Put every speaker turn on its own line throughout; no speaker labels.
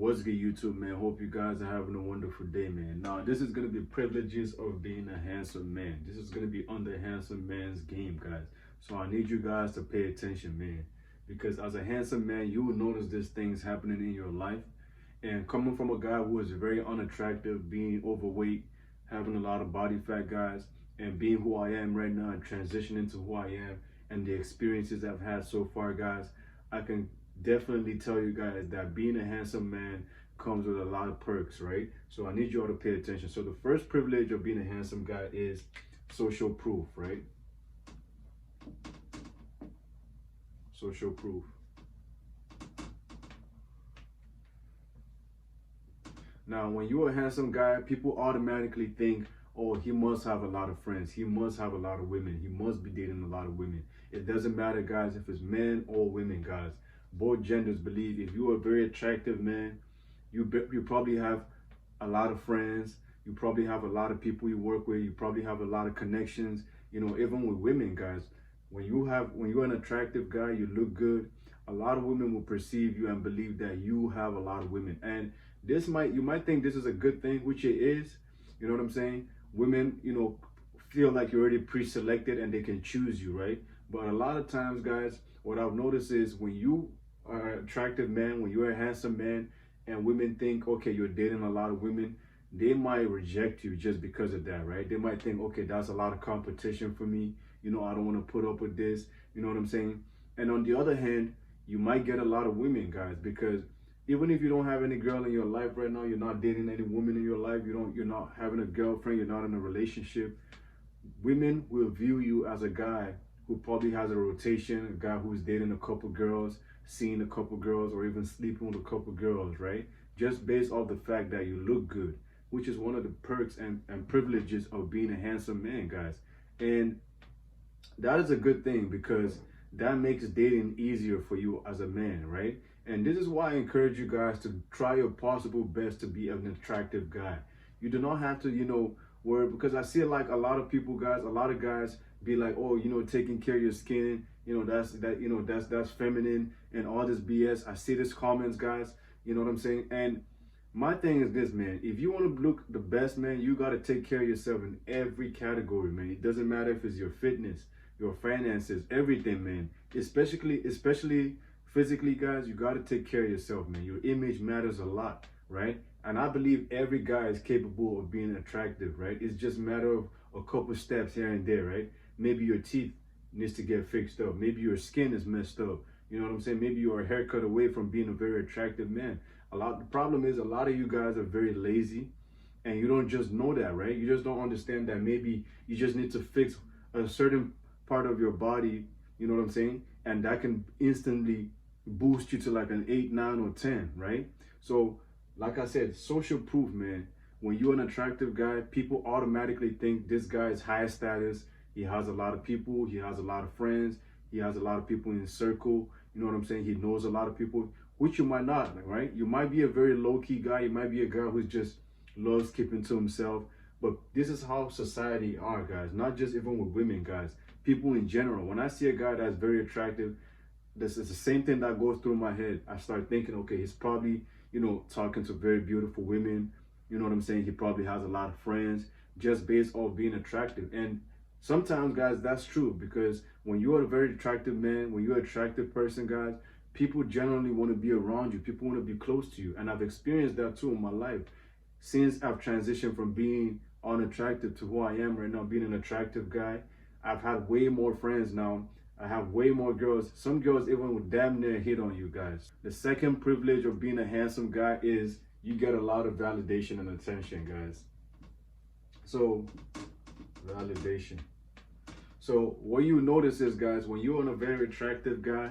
What's good, YouTube, man? Hope you guys are having a wonderful day, man. Now, this is going to be privileges of being a handsome man. This is going to be under handsome man's game, guys. So I need you guys to pay attention, man. Because as a handsome man, you will notice these things happening in your life. And coming from a guy who is very unattractive, being overweight, having a lot of body fat, guys, and being who I am right now and transitioning to who I am and the experiences I've had so far, guys, I can definitely tell you guys that being a handsome man comes with a lot of perks, right? So I need you all to pay attention. So the first privilege of being a handsome guy is social proof, right? Social proof. Now, when you're a handsome guy, people automatically think, oh, he must have a lot of friends. He must have a lot of women. He must be dating a lot of women. It doesn't matter, guys, if it's men or women, guys. Both genders believe if you're a very attractive man, you probably have a lot of friends. You probably have a lot of people you work with. You probably have a lot of connections. You know, even with women, guys, when you're an attractive guy, you look good. A lot of women will perceive you and believe that you have a lot of women. And you might think this is a good thing, which it is. You know what I'm saying? Women, feel like you're already pre-selected and they can choose you, right? But a lot of times, guys, what I've noticed is when you are an attractive man, when you're a handsome man, and women think, okay, you're dating a lot of women, they might reject you just because of that, right? They might think, okay, that's a lot of competition for me. I don't want to put up with this. You know what I'm saying? And on the other hand, you might get a lot of women, guys, because even if you don't have any girl in your life right now, you're not dating any woman in your life, you're not having a girlfriend, you're not in a relationship, women will view you as a guy who probably has a rotation, a guy who's dating a couple girls, seeing a couple girls, or even sleeping with a couple girls, right? Just based off the fact that you look good, which is one of the perks and privileges of being a handsome man, guys. And that is a good thing because that makes dating easier for you as a man, right? And this is why I encourage you guys to try your possible best to be an attractive guy. You do not have to, worry, because I see like a lot of people, guys, a lot of guys be like, oh, taking care of your skin, that's feminine and all this BS. I see this comments, guys, you know what I'm saying? And my thing is this, man, if you want to look the best, man, you got to take care of yourself in every category, man. It doesn't matter if it's your fitness, your finances, everything, man. Especially physically, guys, you got to take care of yourself, man. Your image matters a lot, right? And I believe every guy is capable of being attractive, right? It's just a matter of a couple steps here and there, right? Maybe your teeth needs to get fixed up. Maybe your skin is messed up. You know what I'm saying? Maybe you're a haircut away from being a very attractive man. The problem is a lot of you guys are very lazy and you don't just know that, right? You just don't understand that maybe you just need to fix a certain part of your body, you know what I'm saying? And that can instantly boost you to like an 8, 9, or 10, right? So, like I said, social proof, man. When you're an attractive guy, people automatically think this guy is high status. He has a lot of people. He has a lot of friends. He has a lot of people in his circle. You know what I'm saying? He knows a lot of people, which you might not, right? You might be a very low-key guy. You might be a guy who just loves keeping to himself. But this is how society are, guys. Not just even with women, guys. People in general. When I see a guy that's very attractive, this is the same thing that goes through my head. I start thinking, okay, he's probably, talking to very beautiful women. You know what I'm saying? He probably has a lot of friends just based off being attractive. And sometimes, guys, that's true because when you're a very attractive man, when you're an attractive person, guys, people generally want to be around you. People want to be close to you. And I've experienced that too in my life. Since I've transitioned from being unattractive to who I am right now, being an attractive guy, I've had way more friends now. I have way more girls. Some girls even would damn near hit on you, guys. The second privilege of being a handsome guy is you get a lot of validation and attention, guys. So, validation. So, what you notice is, guys, when you're a very attractive guy,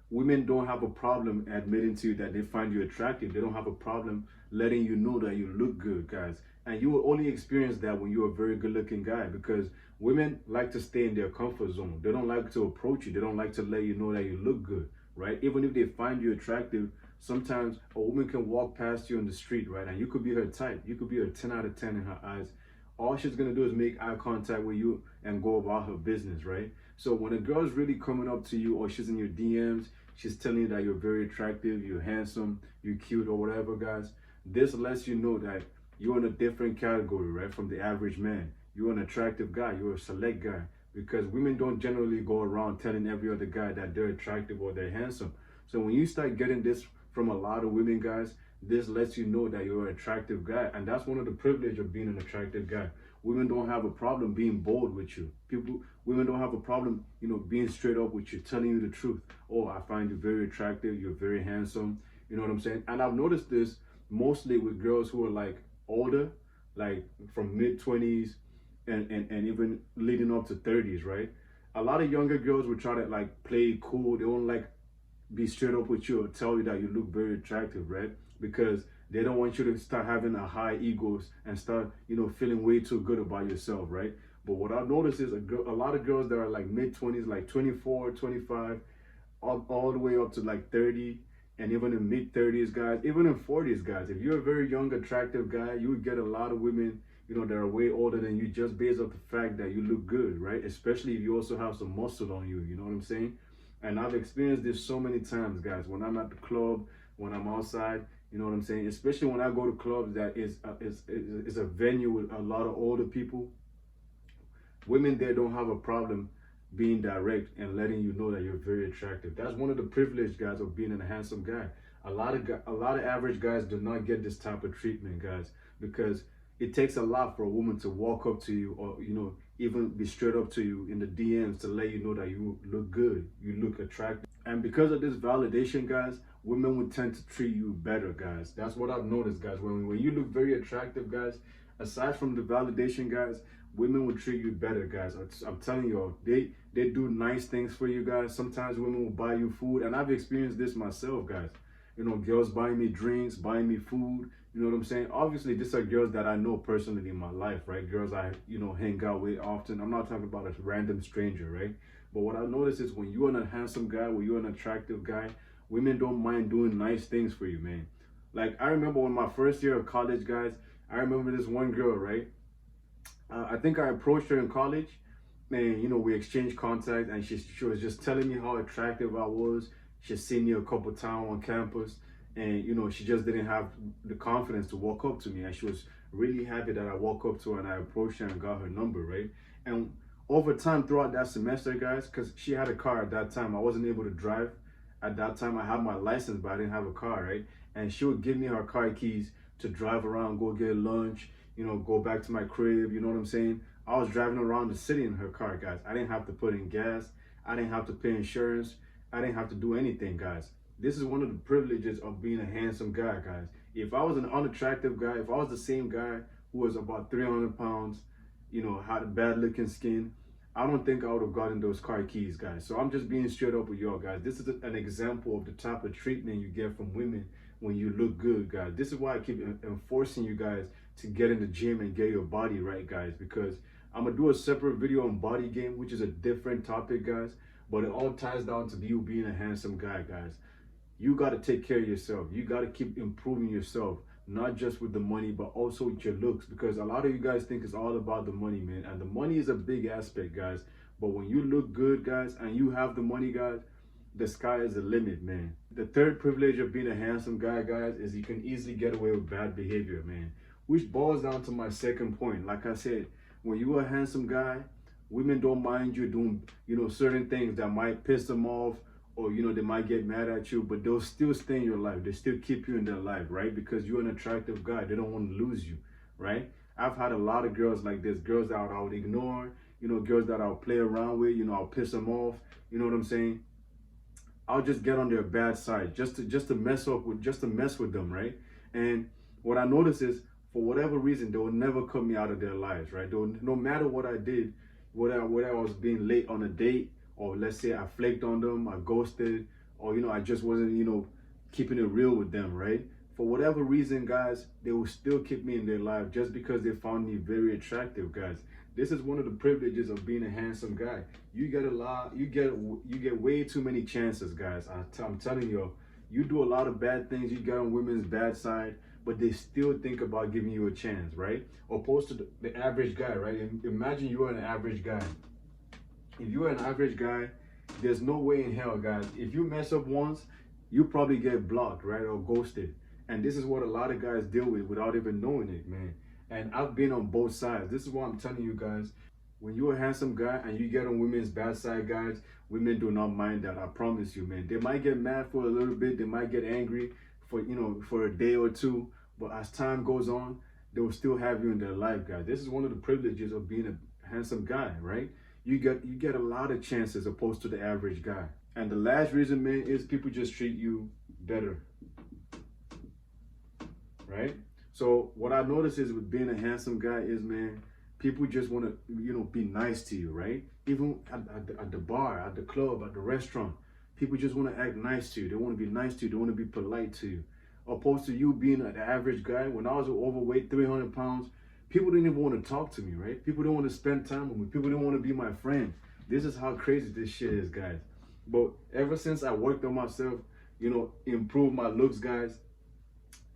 women don't have a problem admitting to you that they find you attractive. They don't have a problem letting you know that you look good, guys. And you will only experience that when you're a very good looking guy because women like to stay in their comfort zone. They don't like to approach you. They don't like to let you know that you look good, right? Even if they find you attractive, sometimes a woman can walk past you on the street, right? And you could be her type. You could be a 10 out of 10 in her eyes. All she's going to do is make eye contact with you and go about her business, right? So when a girl's really coming up to you or she's in your DMs, she's telling you that you're very attractive, you're handsome, you're cute, or whatever, guys. This lets you know that you're in a different category, right, from the average man. You're an attractive guy, you're a select guy, because women don't generally go around telling every other guy that they're attractive or they're handsome. So when you start getting this from a lot of women, guys, this lets you know that you're an attractive guy. And that's one of the privilege of being an attractive guy. Women don't have a problem being bold with you. Women don't have a problem, being straight up with you, telling you the truth. Oh, I find you very attractive, you're very handsome. You know what I'm saying? And I've noticed this mostly with girls who are like older, like from mid-20s and even leading up to 30s, right? A lot of younger girls will try to like play cool. They won't like be straight up with you or tell you that you look very attractive, right? Because they don't want you to start having a high egos and start, feeling way too good about yourself, right? But what I've noticed is a lot of girls that are like mid-20s, like 24, 25, all the way up to like 30, and even in mid-30s, guys, even in 40s, guys. If you're a very young, attractive guy, you would get a lot of women, that are way older than you just based off the fact that you look good, right? Especially if you also have some muscle on you, you know what I'm saying? And I've experienced this so many times, guys, when I'm at the club, when I'm outside, you know what I'm saying? Especially when I go to clubs that is a venue with a lot of older people. Women there don't have a problem being direct and letting you know that you're very attractive. That's one of the privileges, guys, of being a handsome guy. A lot of average guys do not get this type of treatment, guys, because it takes a lot for a woman to walk up to you or, even be straight up to you in the DMs to let you know that you look good, you look attractive. And because of this validation, guys, women would tend to treat you better, guys. That's what I've noticed, guys. When you look very attractive, guys, aside from the validation, guys, women will treat you better, guys. I'm telling you, they do nice things for you, guys. Sometimes women will buy you food, and I've experienced this myself, guys. Girls buying me drinks, buying me food. You know what I'm saying? Obviously, these are girls that I know personally in my life, right? Girls I, hang out with often. I'm not talking about a random stranger, right? But what I notice is when you're a handsome guy, when you're an attractive guy, women don't mind doing nice things for you, man. Like, I remember when my first year of college, guys, I remember this one girl, right? I think I approached her in college, and, we exchanged contact, and she was just telling me how attractive I was. She's seen me a couple times on campus, and she just didn't have the confidence to walk up to me, and she was really happy that I walked up to her and I approached her and got her number, right? And over time throughout that semester, guys, because she had a car at that time, I wasn't able to drive at that time. I had my license, but I didn't have a car, right? And she would give me her car keys to drive around, go get lunch, go back to my crib, you know what I'm saying? I was driving around the city in her car, guys. I didn't have to put in gas, I didn't have to pay insurance, I didn't have to do anything, guys. This is one of the privileges of being a handsome guy, guys. If I was an unattractive guy, if I was the same guy who was about 300 pounds, had a bad looking skin, I don't think I would have gotten those car keys, guys. So I'm just being straight up with y'all, guys. This is an example of the type of treatment you get from women when you look good, guys. This is why I keep enforcing you guys to get in the gym and get your body right, guys, because I'm gonna do a separate video on body game, which is a different topic, guys. But it all ties down to you being a handsome guy, guys. You got to take care of yourself. You got to keep improving yourself, not just with the money, but also with your looks, because a lot of you guys think it's all about the money, man. And the money is a big aspect, guys. But when you look good, guys, and you have the money, guys, the sky is the limit, man. The third privilege of being a handsome guy, guys, is you can easily get away with bad behavior, man. Which boils down to my second point. Like I said, when you're a handsome guy, women don't mind you doing, certain things that might piss them off, or, they might get mad at you, but they'll still stay in your life. They still keep you in their life, right? Because you're an attractive guy. They don't want to lose you, right? I've had a lot of girls like this, girls that I would ignore, girls that I'll play around with, I'll piss them off, you know what I'm saying? I'll just get on their bad side just to mess with them, right? And what I notice is, for whatever reason, they will never cut me out of their lives, right? No matter what I did, whether I was being late on a date, or let's say I flaked on them, I ghosted, or I just wasn't, keeping it real with them, right? For whatever reason, guys, they will still keep me in their life just because they found me very attractive, guys. This is one of the privileges of being a handsome guy. You get way too many chances, guys. I'm telling you, you do a lot of bad things, you get on women's bad side, but they still think about giving you a chance, right? Opposed to the average guy, right? Imagine you are an average guy. If you're an average guy There's no way in hell, guys. If you mess up once, you probably get blocked, right? Or ghosted. And this is what a lot of guys deal with without even knowing it, man. And I've been on both sides. This is what I'm telling you guys. When you're a handsome guy and you get on women's bad side, guys, women do not mind that. I promise you, man. They might get mad for a little bit. They might get angry for, for a day or two. But as time goes on, they will still have you in their life, guys. This is one of the privileges of being a handsome guy, right? You get a lot of chances opposed to the average guy. And the last reason, man, is people just treat you better, right? So what I notice is with being a handsome guy is, man, people just want to, be nice to you, right? Even at the bar, at the club, at the restaurant, people just want to act nice to you. They want to be nice to you. They want to be polite to you. Opposed to you being an average guy. When I was overweight, 300 pounds, people didn't even want to talk to me, right? People didn't want to spend time with me. People didn't want to be my friend. This is how crazy this shit is, guys. But ever since I worked on myself, improved my looks, guys,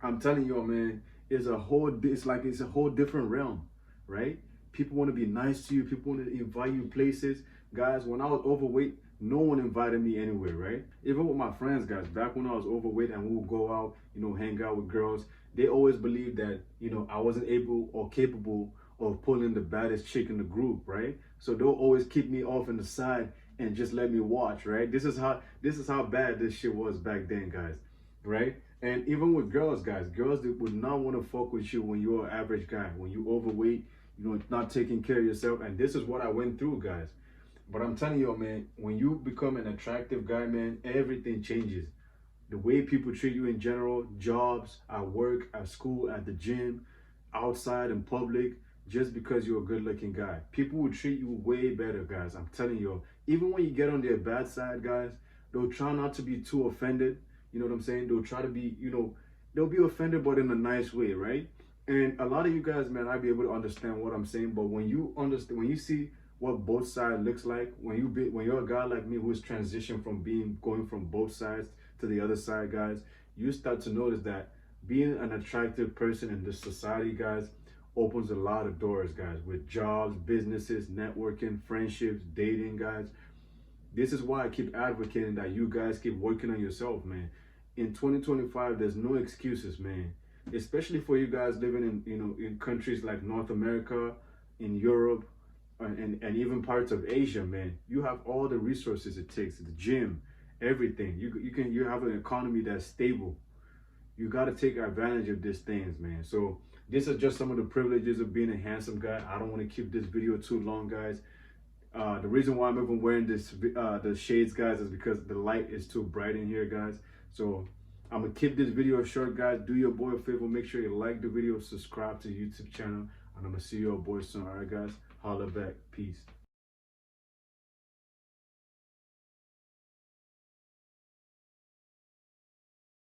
I'm telling you, man, it's a whole different realm, right? People want to be nice to you. People want to invite you places. Guys, when I was overweight, no one invited me anywhere, right? Even with my friends, guys, back when I was overweight and we would go out, hang out with girls, they always believed that, I wasn't able or capable of pulling the baddest chick in the group, right? So they'll always keep me off in the side and just let me watch, right? This is how bad this shit was back then, guys, right? And even with girls, guys, girls that would not want to fuck with you when you're an average guy, when you're overweight, not taking care of yourself. And this is what I went through, guys. But I'm telling you, man, when you become an attractive guy, man, everything changes. The way people treat you in general, jobs, at work, at school, at the gym, outside in public, just because you're a good looking guy. People will treat you way better, guys. I'm telling you. Even when you get on their bad side, guys, they'll try not to be too offended. You know what I'm saying? They'll try to be, they'll be offended, but in a nice way, right? And a lot of you guys, man, I'll be able to understand what I'm saying. But when you understand, when you see what both sides looks like, when you're a guy like me who's transitioned from going from both sides to the other side, guys, you start to notice that being an attractive person in this society, guys, opens a lot of doors, guys, with jobs, businesses, networking, friendships, dating, guys. This is why I keep advocating that you guys keep working on yourself, man. In 2025, there's no excuses, man. Especially for you guys living in countries like North America, in Europe, and even parts of Asia, man. You have all the resources it takes, the gym, everything. You have an economy that's stable. You got to take advantage of these things, man. So this is just some of the privileges of being a handsome guy. I don't want to keep this video too long, guys. The reason why I'm even wearing the shades, guys, is because the light is too bright in here, guys. So I'm gonna keep this video short, guys. Do your boy a favor, make sure you like the video, subscribe to the YouTube channel, and I'm gonna see your boy soon. All right, guys, holla back, peace.